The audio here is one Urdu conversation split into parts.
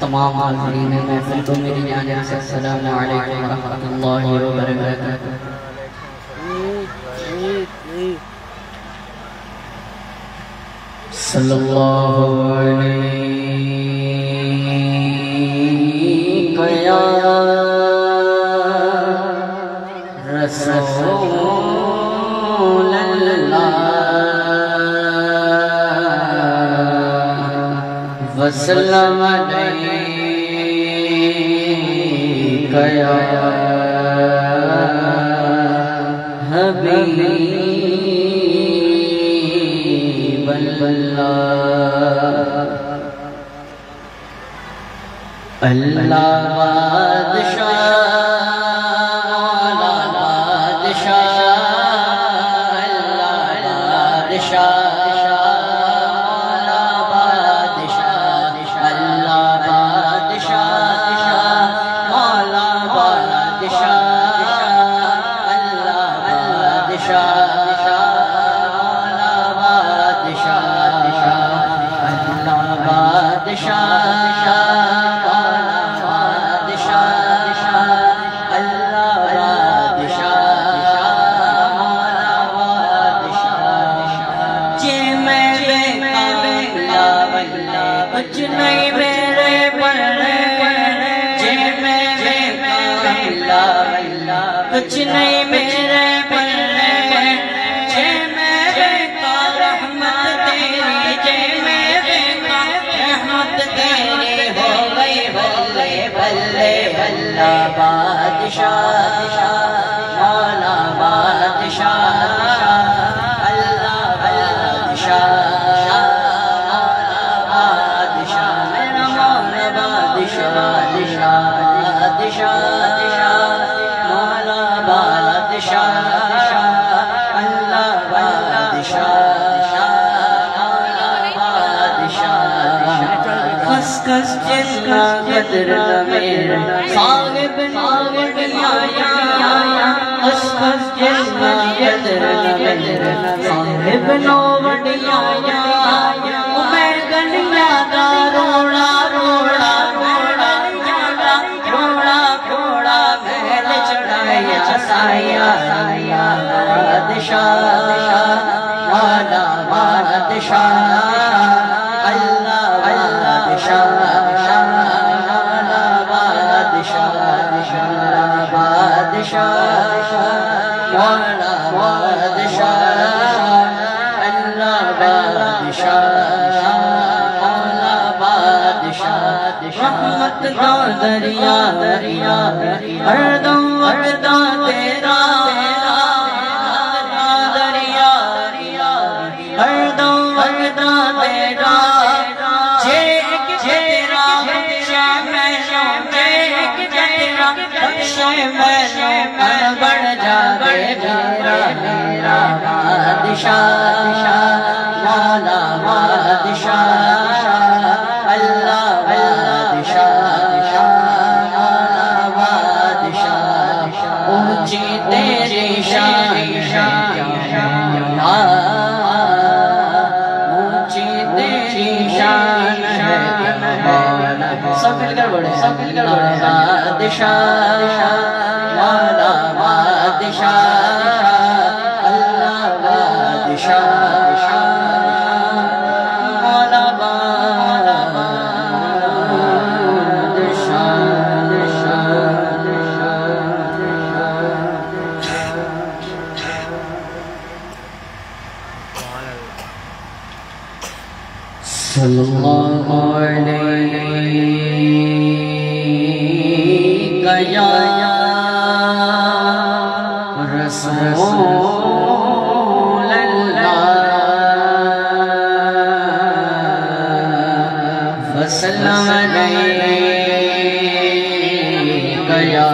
تمام حاضرین محفل کو میری جانب سے السلام علیکم ورحمۃ اللہ وبرکاتہ۔ صلی اللہ علیہ یا رسول اللہ وسلم علیک یا حبیب اللہ۔ اللہ بادشاہ بادشاہ اللہ بادشاہ کچھ نہیں میرے پلے کچھ نہیں میرے پلے جے میرے کا رحمت تیری جے میرے کا رحمت تیری ہو گئی بلے بلے اللہ بادشاہ مولا بادشاہ اللہ بادشاہ کس جس کا قدر میرے صاحب نوڑیا کس جس کا قدر میرے صاحب نوڑیا میں گنیا دا روڑا روڑا روڑا روڑا روڑا محل چڑھایا سایا بادشاہ مولا بادشاہ رحمت دا دریا دریا ہر دم وقتا تیرا دریا ہر دم وقتا تیرا ایک تیرا بخشے میں بڑھ جاوے میرا بادشاہ مولا بادشاہ اللہ بادشاہ اونچی تیری شان اونچی تیری شان سب مل کر بڑھے بادشاہ مولا بادشاہ اللہ بادشاہ مولا صلی اللہ علیہ یا رسول اللہ وسلم علیک یا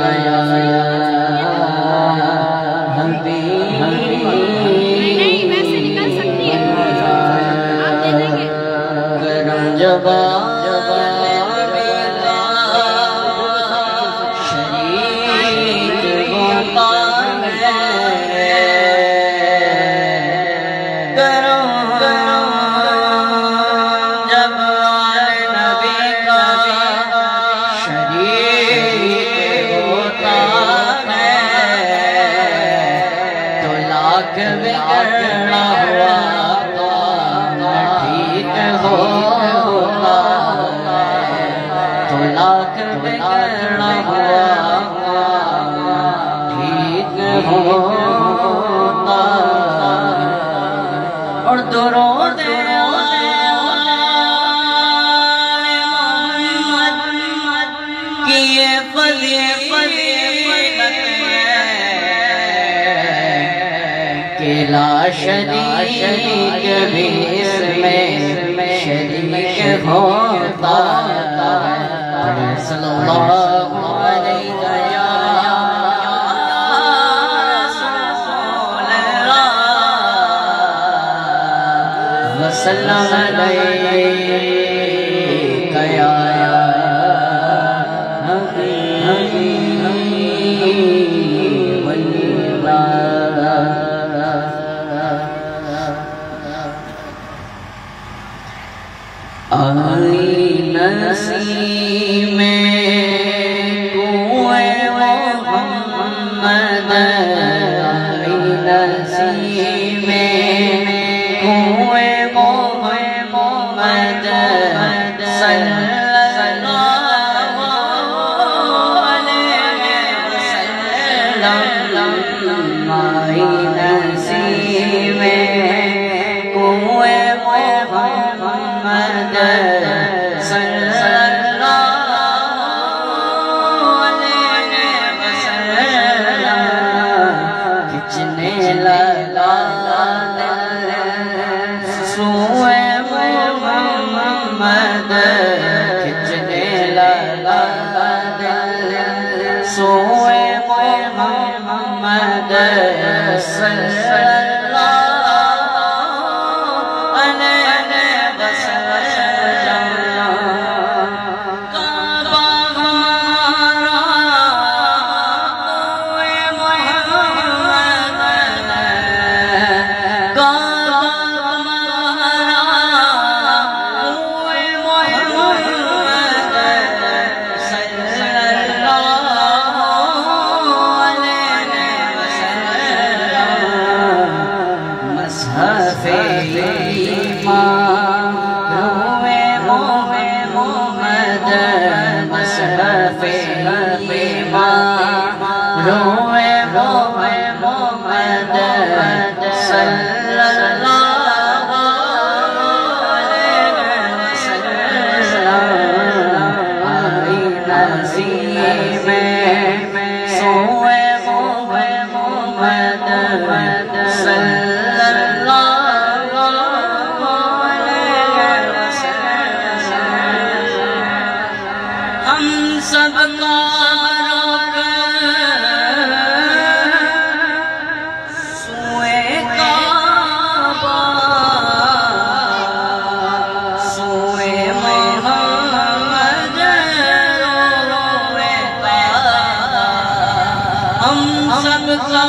لا شریک بھی اس میں شریک ہوتا ہے صلی اللہ علیہ وسلم علیک یا حبیب اللہ آئی نسیم کوئے محمد آئی نسیم کوئے محمد صلی اللہ علیہ وسلم آئی نسیم کوئے محمد صلی اللہ علیہ وسلم کھچنے لگا سوئے محمد کھچنے لگا سوئے محمد صلی سب کا سوئے کعبہ سوئے محمد روئے کعبہ ہم سب کا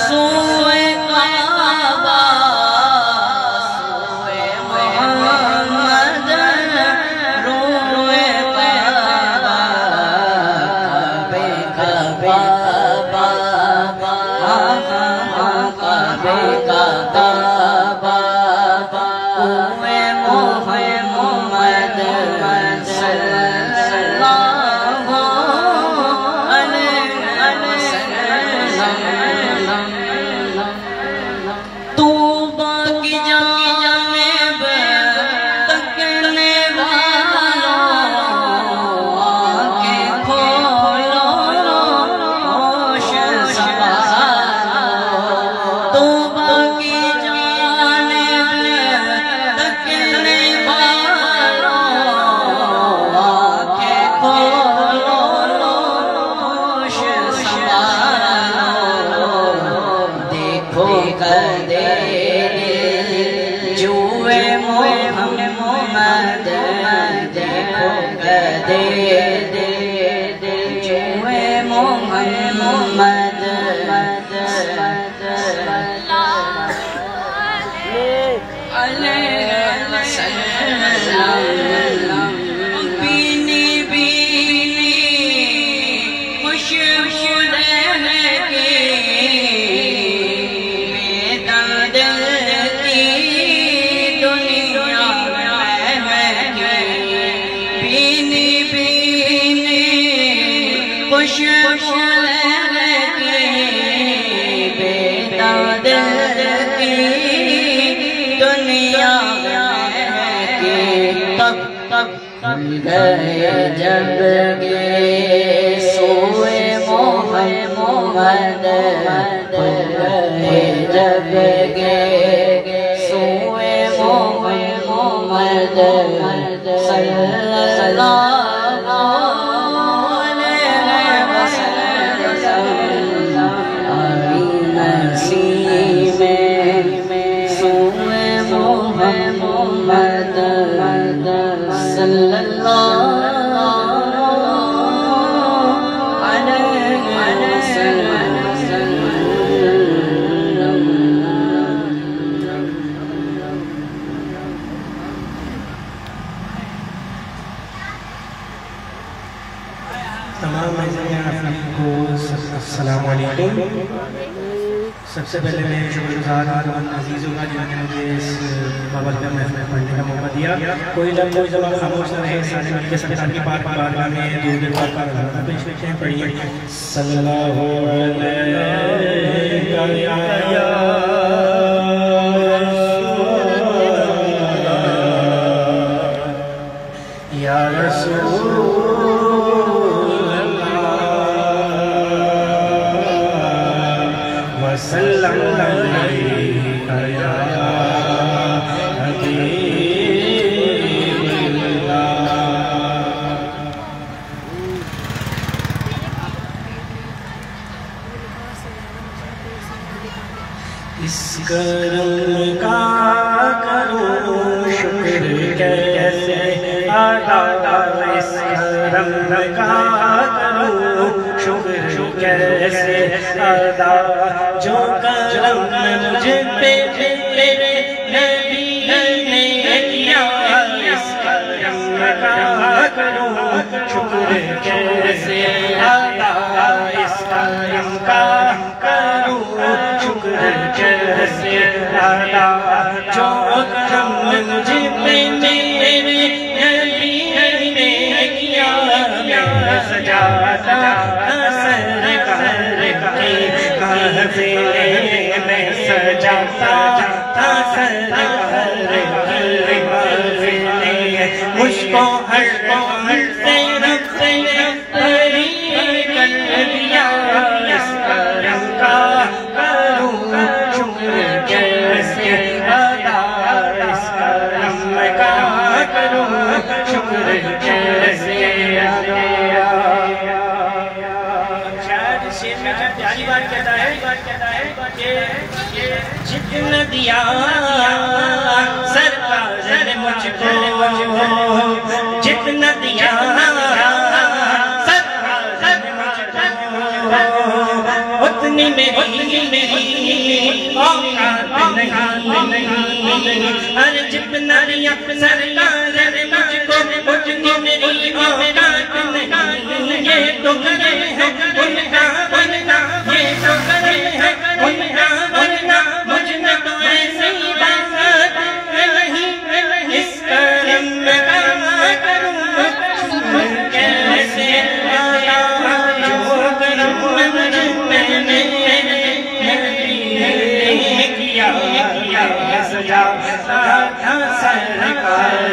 سوئے کعبہ سوئے محمد گئے جب گئے سوئے محمد رہے جب گے سوئے محمد صلی اللہ علیہ وسلم آئی نسیم سوئے محمد صلی اللہ تمام السلام علیکم. سب سے پہلے میں شکر گزار ہوں عزیزوں کا جنہوں نے مجھے اس بابرکت محفل پڑھنے کا موقع دیا. کوئی لمحہ کوئی زمان خاموش نہ رہے، سارے مل کے سرکار کی پاک بارگاہ میں درود پاک کا نعرہ پیش کرتے ہیں. پڑھیے صلی اللہ علیہ یا رسول وسلم علیکہ یا حبیب اللہ. اس کرم کا کروں شکر کیسے ادا، اس کرم کا کروں شکر کیسے ادا، جو کرم مجھ پہ تیرے نبی نے کیا، اس کرم کا کروں شکر کیسے ادا، اس کرم کا کروں شکر کیسے ادا، جو کرم مجھ پہ تیرے نبی نے کیا، میں سجاتا میں سجاتا تھا سرکار کی محفل، مجھ کو ہر سے رب سے قریب کر دیا، اس کرم کا کروں شکر کیسے ادا، اس کرم کا کروں شکر کیسے ادا. پیاری بات کہتا ہے کہ جتنا دیا سرکار نے مجھ کو، جتنا دیا سرکار نے مجھ کو، اتنی میری اوقات نہیں، ارے جتنا دیا سرکار نے مجھ کو، اتنی میری اوقات نہیں، یہ تو کرے ہیں ان کا بننا، یہ تو کرے ہیں ان کا بننا، مجھ میں تو ایسی بات نہیں، اس کرم کا کروں کیسے ادا، جو کرم مجھ میں کیا، سجاتا تھا سرکار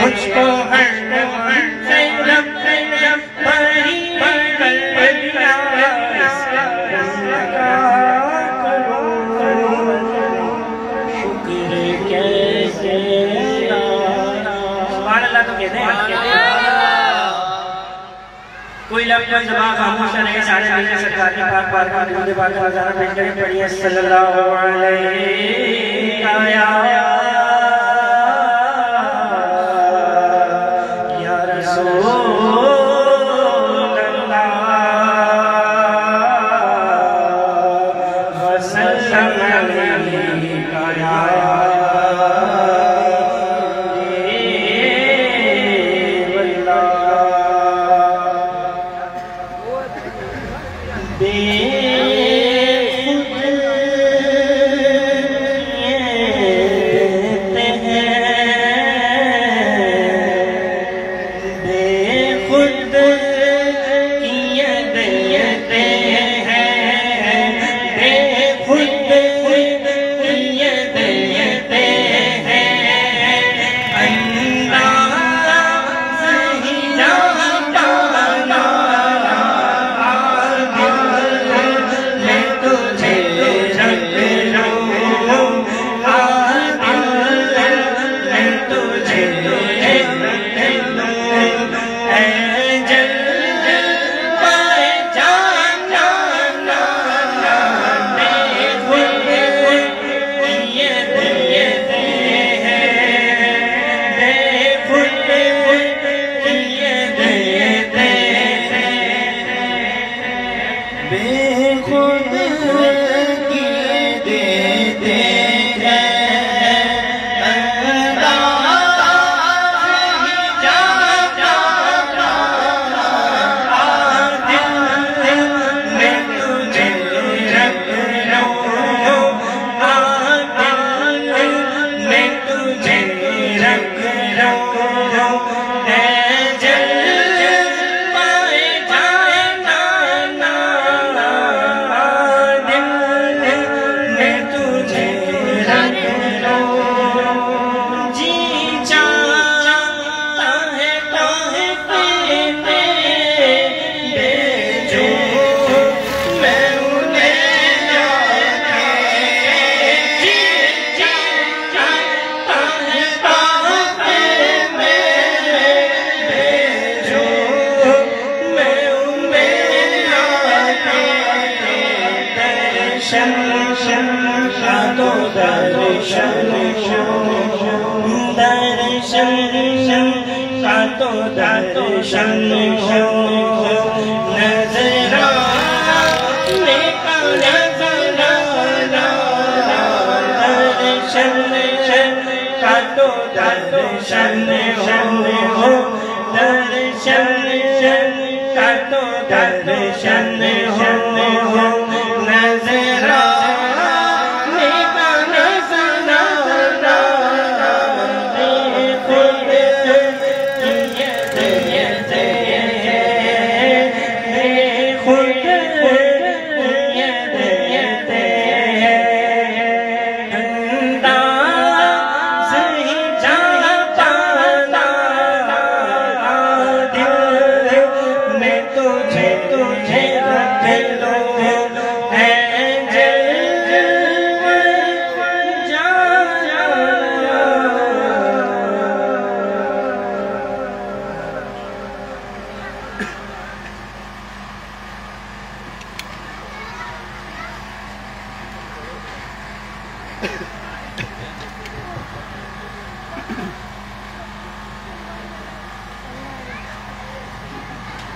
مجھ کو ہر سے رب بری کر دیا شکر کیسے سبحان اللہ تو کہتے ہیں کوئی لفظ کوئی زبان خاموش رہے سارے ملنے سرکار کی پاک پاک درود پاک ہزارہ پیش کریں پڑھیے صلی اللہ علیہ یا رسول اللہ وسلم علیہ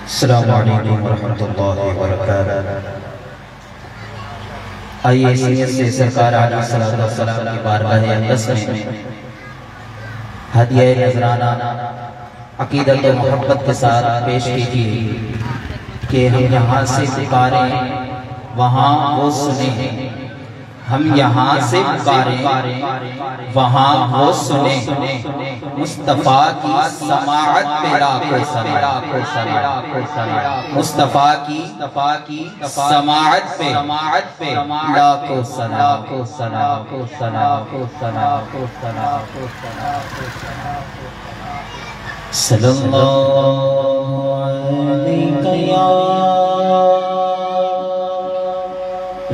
السلام علیکم ورحمۃ اللہ وبرکاتہ۔ آئیے سید سے سرکار علیہ السلام کی بارگاہ اقدس میں ہدیہ نذرانہ عقیدت و محبت کے ساتھ پیش کیجیے کہ ہم یہاں سے پکاریں وہاں وہ سنیں، ہم یہاں سے پکاریں وہاں وہ سنیں، مصطفیٰ کی سماعت پہ لاکھوں سلام، مصطفیٰ کی سماعت پہ لاکھوں سلام، صلی اللہ علیہ یا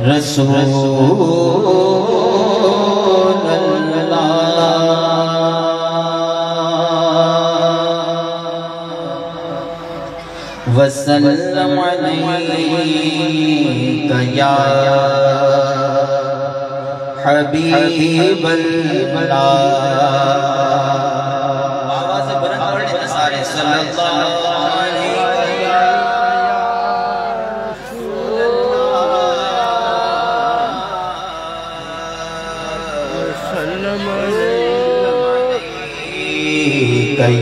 رسول اللہ وسلم علیک یا حبیب اللہ، آواز بلند پڑھیں سارے، صلی اللہ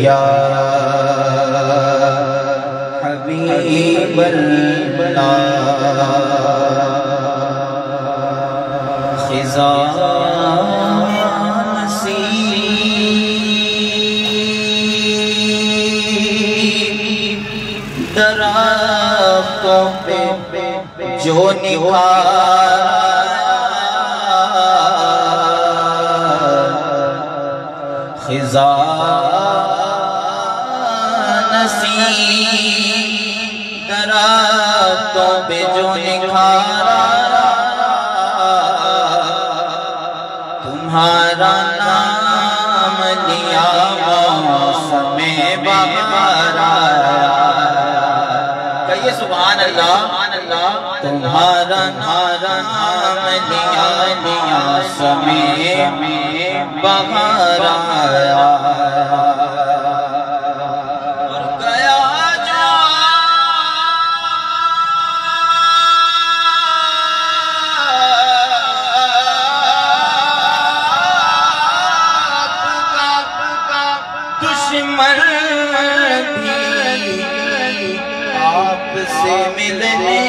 یا حبیب اللہ، خزان نصیب درختوں پہ جو نکھارا، خزان نصیب درختوں پہ جو نکھارا، تمہارا نام لیا موسم بہار کہیے سبحان اللہ، تمہارا نام لیا موسم بہار آیا اور گیا جو دشمن بھی آپ سے ملنے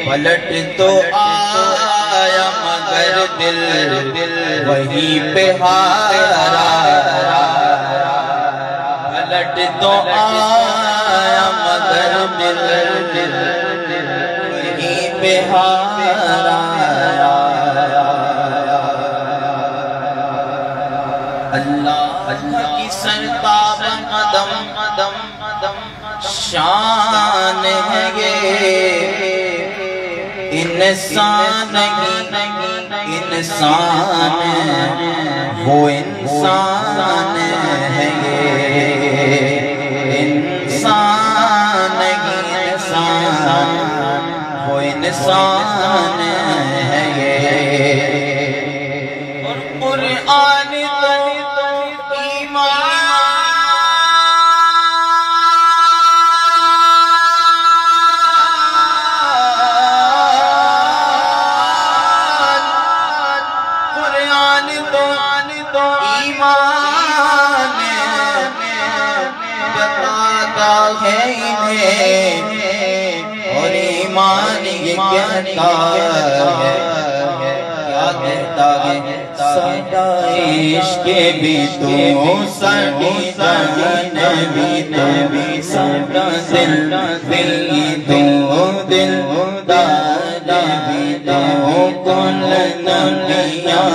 پلٹ تو آیا مگر دل وہیں پہ ہارا، پلٹ تو آیا مگر دل وہیں پہ ہارا، اللہ کی سرتاب قدم شان ہے یہ، انسان وہ انسان ہے یہ، انسان وہ انسان ہے یہ، اور قرآن تو ایمان بتاتا ہے انہیں، اور ایمان یہ کہتا ہے، کیا کہتا ہے، سادہ عشق بھی تو سادہ نبی تو سادہ دل تو دل دادا بھی تو کل نبیاں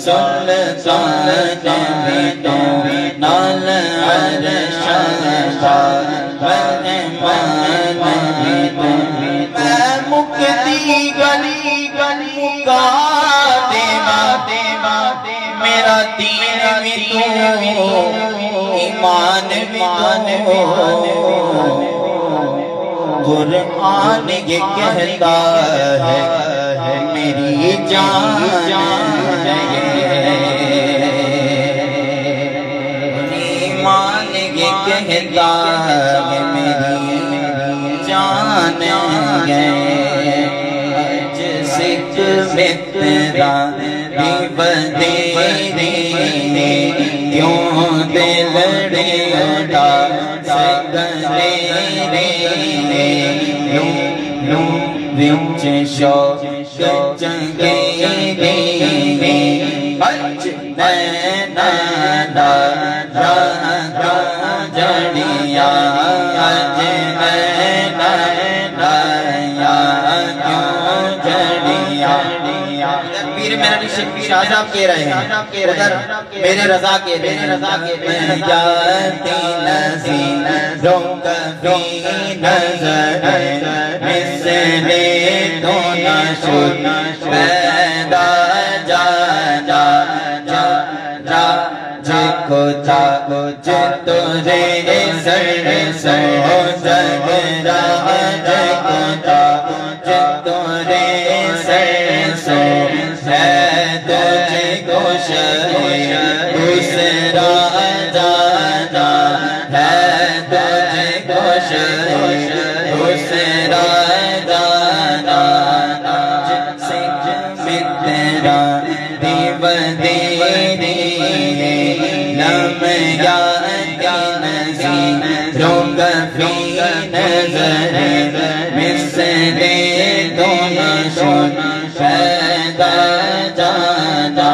سلطان بھی تو نال عرش مہمان بھی تو اے مکتی گلی کا دیوا میرا دین بھی تو ایمان بھی تو، قرآن یہ کہتا ہے میری جان ہے، ایمان یہ کہتا ہے میری جان ہے، سکھ میں تیرا دیوانی کیوں دل ریڑا سگنے یوں وچ شوق چنگے بچ نینا جڑیا اج نینا کیوں جڑیا پیر میرا شاہ صاحب کہہ رہے ہیں ادھر میرے رضا کے جاتی نظروں کبھی نظر مثل تو نہ شد پیدا جا کو تجھے سر جگ راج کو تجھے سر ہے تجھے گوش دوسرا جانا ہے تجھے گوش دوسرا جانا تیرا دیوانی نظر مثل دونوں شد پیدا جانا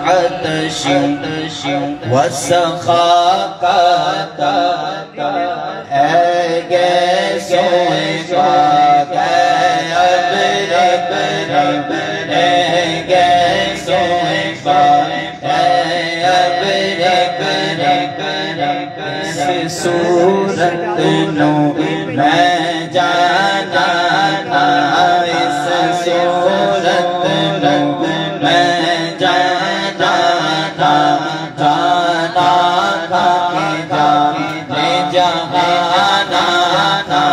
عطش وسخاء اے گیسوئے پاک اے گیسوئے پاک صورت نو میں جانا تھا اس صورت نو میں جانا تھا جانا تھا کہ جانا تھا جانا تھا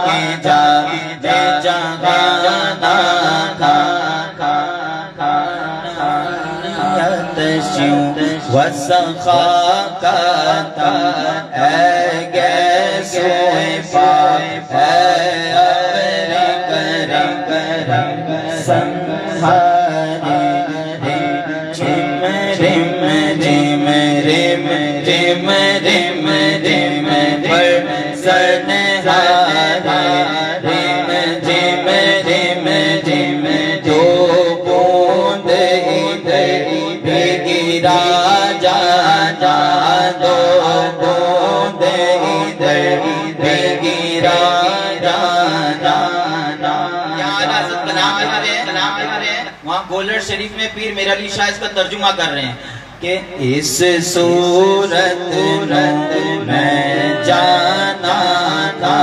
کہ جانا تھا وسخاء اے گیسوئے پاک اے کرم سنہارے رم رم رم رم رم رم رم پر سنہارے رم رم رم رم دو بوند ادھر بھی گرا دو بوند ادھر بھی گرا وہاں گولڑ شریف میں پیر میر علی شاہ اس کا ترجمہ کر رہے ہیں کہ اس صورت میں جانا تھا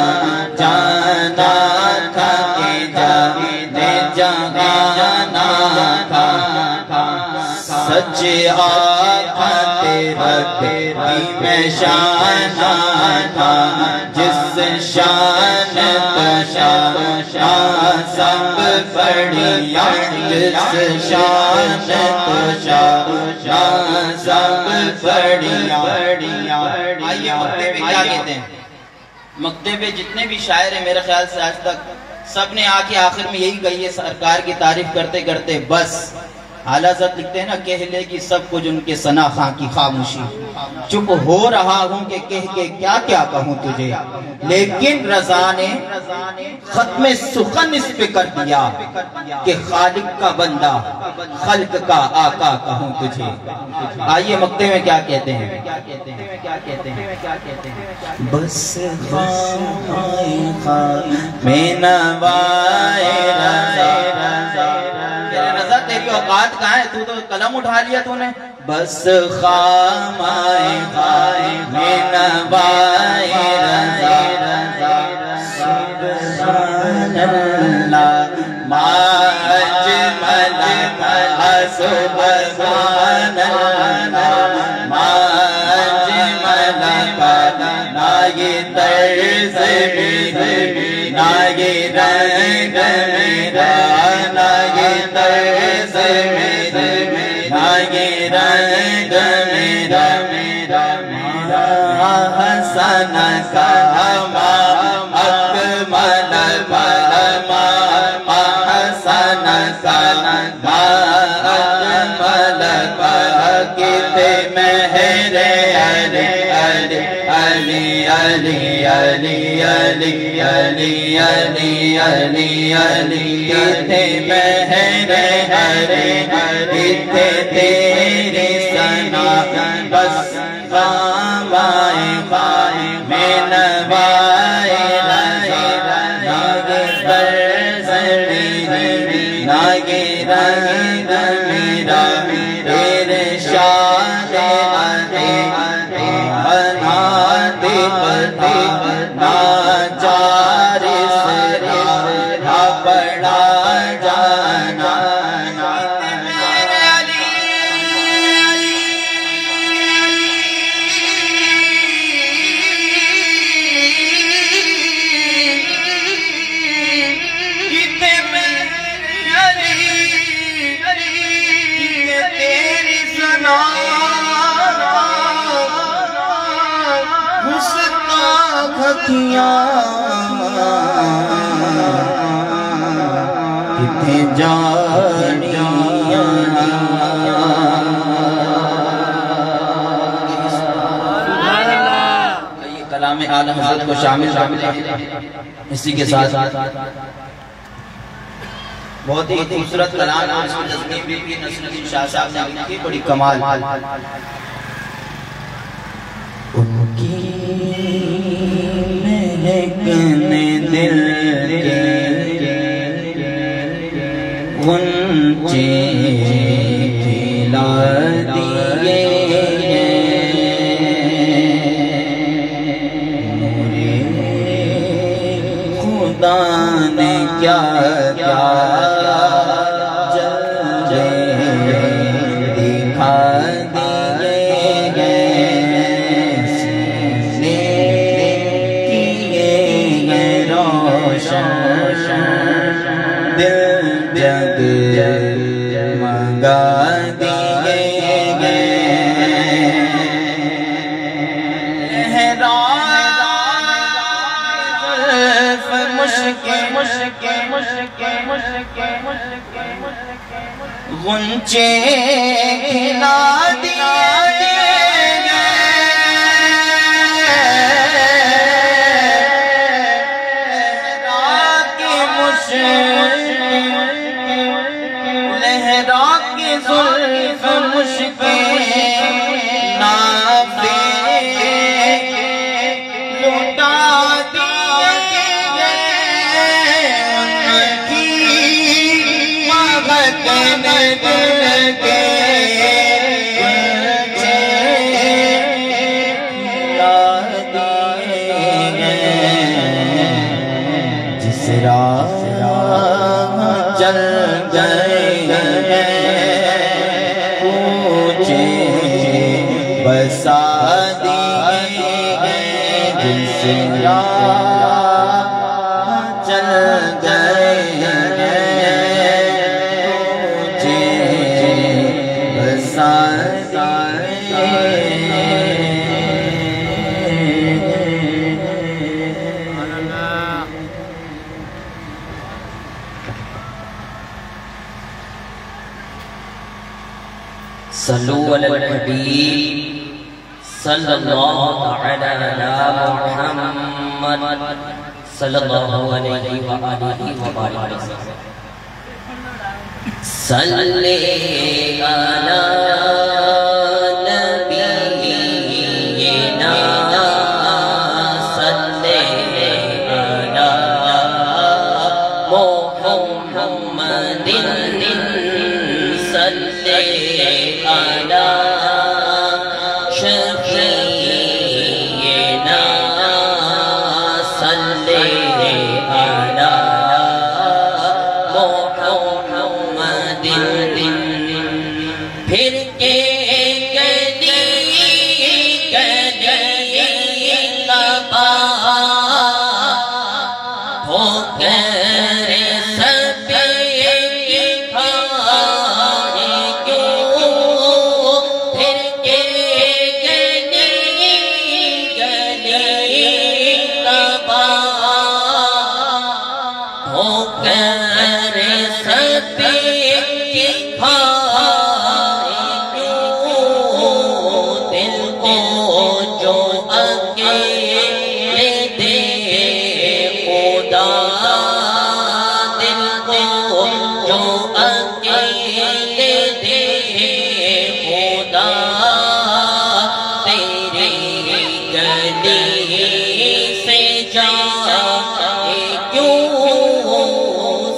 کہ جانا تھا سچ آقا تیرا تیری میں شانہ تھا جس شان تو شان سب بڑھیا جس شان تو شان سب بڑھیا آئیے مکتے پہ کیا کہتے ہیں مکتے پہ جتنے بھی شاعر ہیں میرے خیال سے آج تک سب نے آ کے آخر میں یہی کہی ہے سرکار کی تعریف کرتے کرتے بس اعلیٰ حضرت لکھتے ہیں نا کہہ لے گی سب کچھ ان کے ثنا خاں کی خاموشی چپ ہو رہا ہوں کہ کہہ کے کیا کیا کہوں تجھے لیکن رضا نے ختم سخن اس پہ کر دیا کہ خالق کا بندہ خلق کا آقا کہوں تجھے آئیے مکتے میں کیا کہتے ہیں بس میں نوائے رضا تیری اوقات کہاں ہے تو قلم اٹھا لیا تو نے بس خامائے میں نوائے رضا سبحان اللہ ما اجمل سبحان اللہ ما اجمل نا یہ طرز بھی نا یہ رنگ میرا نا یہ طرز نا یہ رنگ میرا حسن تیری ثنا بس غامائے میں نوائے ناگے رنگ میرا ارشاد بناتے ناچار بڑا جانا کتنے جانیاں یہ کلام اعلی حضرت کو شامل اسی کے ساتھ بہت ہی خوبصورت کلام ہے اس میں تصنیف بھی کی نصرالدین شاہ صاحب نے لکھی بڑی کمال ان کی مہکنے دل کے غنچے کھلا دیے میرے خدا نے کیا کیا دکھا غنچے کھلا دیے لہرا کے زلف مشکے نافے لوٹا چل گئے اونچے بسا دیے جس راہ چل گئے اونچے بسا صلوا علی الحبیب صلی اللہ علی محمد صلی اللہ علیہ وآلہ وبارک وسلم صلی علی نبینا صلی علی محمد صلی علی شفیعنا صلی علی محمد پھر کے گلی گلی لبا ہو کر سب کی کھانے کیوں کر سکتے کہ کھائے کیوں دل کو جو اکیلے دے خدا، دل کو جو اکیلے دے خدا، تیری گلی سے جائے کیوں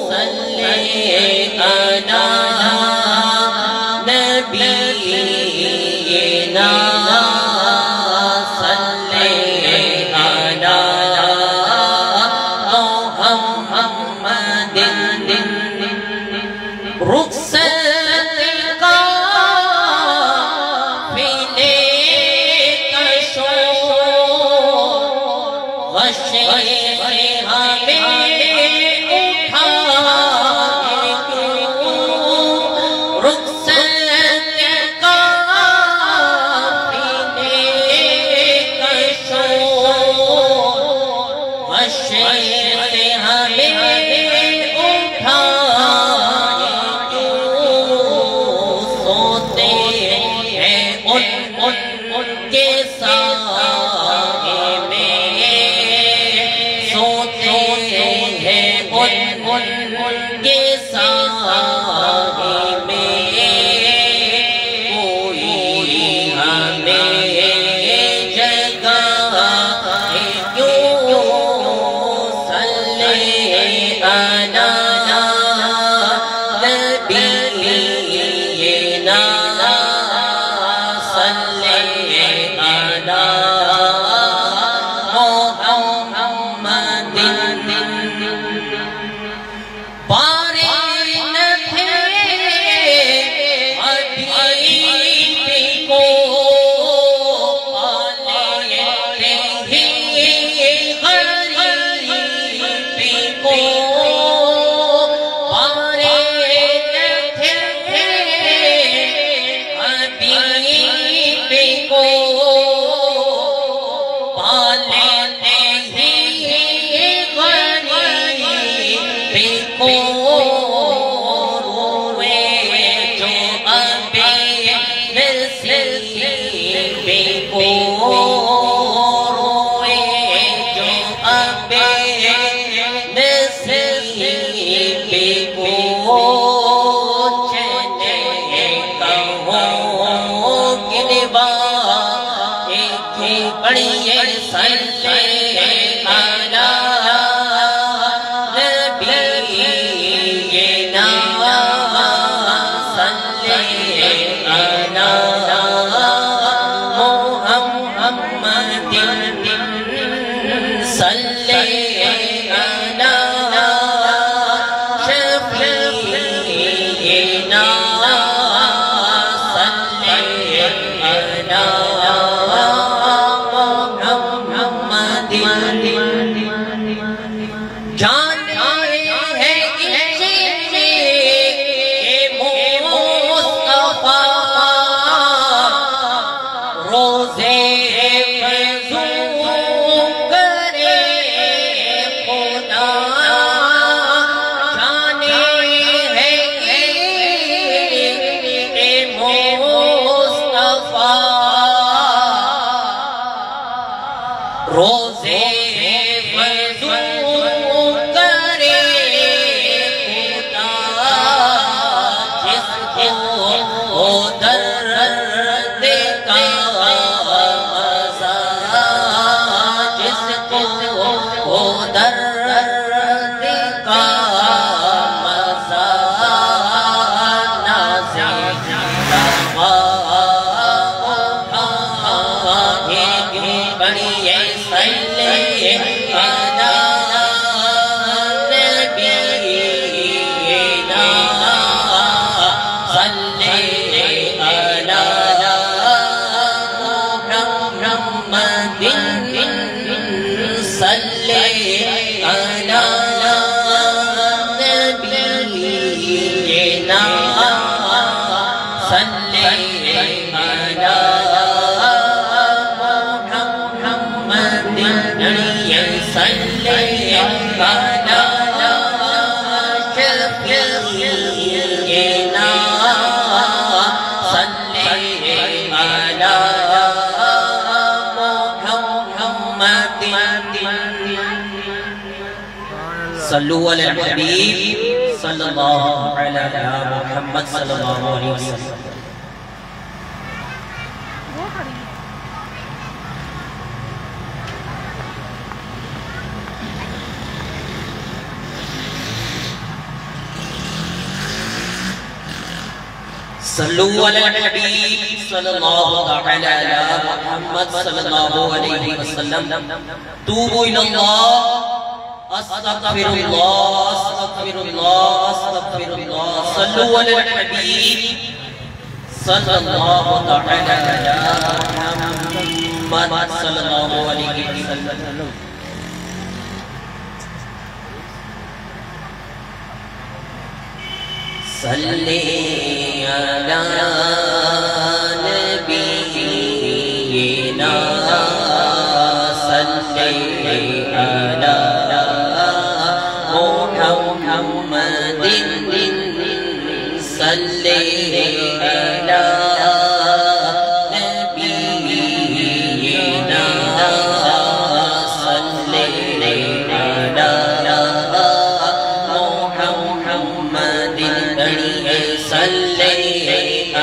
صلی علی نبینا صلی علی محمد رخصت کا ملے کشو غشے ہمیں اٹھائے کیوں، رخصت کا ملے کشو غشے ہمیں ان کے سائے میں سوتے ہیں، ان کے سائے میں کوئی ہمیں جگہ کیوں صلی علی نبینا پڑھیے صلی علی نبینا صلی علی محمد صلی علی شفیعنا صلی علی جانتے ہیں کہ مصطفیٰ روزے فضو کرے خدا، جانے ہیں کہ مصطفیٰ روزے نبينا صل على محمد صلوا على الحبيب صلى الله على محمد صلى الله عليه وسلم. صلوا على الحبيب صلى الله تعالى على محمد صلى الله عليه وسلم. توبوا إلى الله أستغفر الله أستغفر الله أستغفر الله. صلوا على الحبيب صلى الله تعالى على محمد صلى الله عليه وسلم. صلی علی نبینا صلی علی محمد صلی علی نبینا صلی علی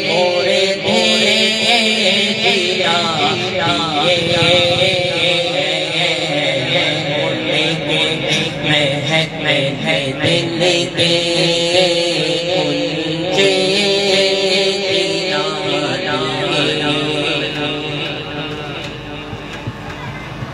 موڑے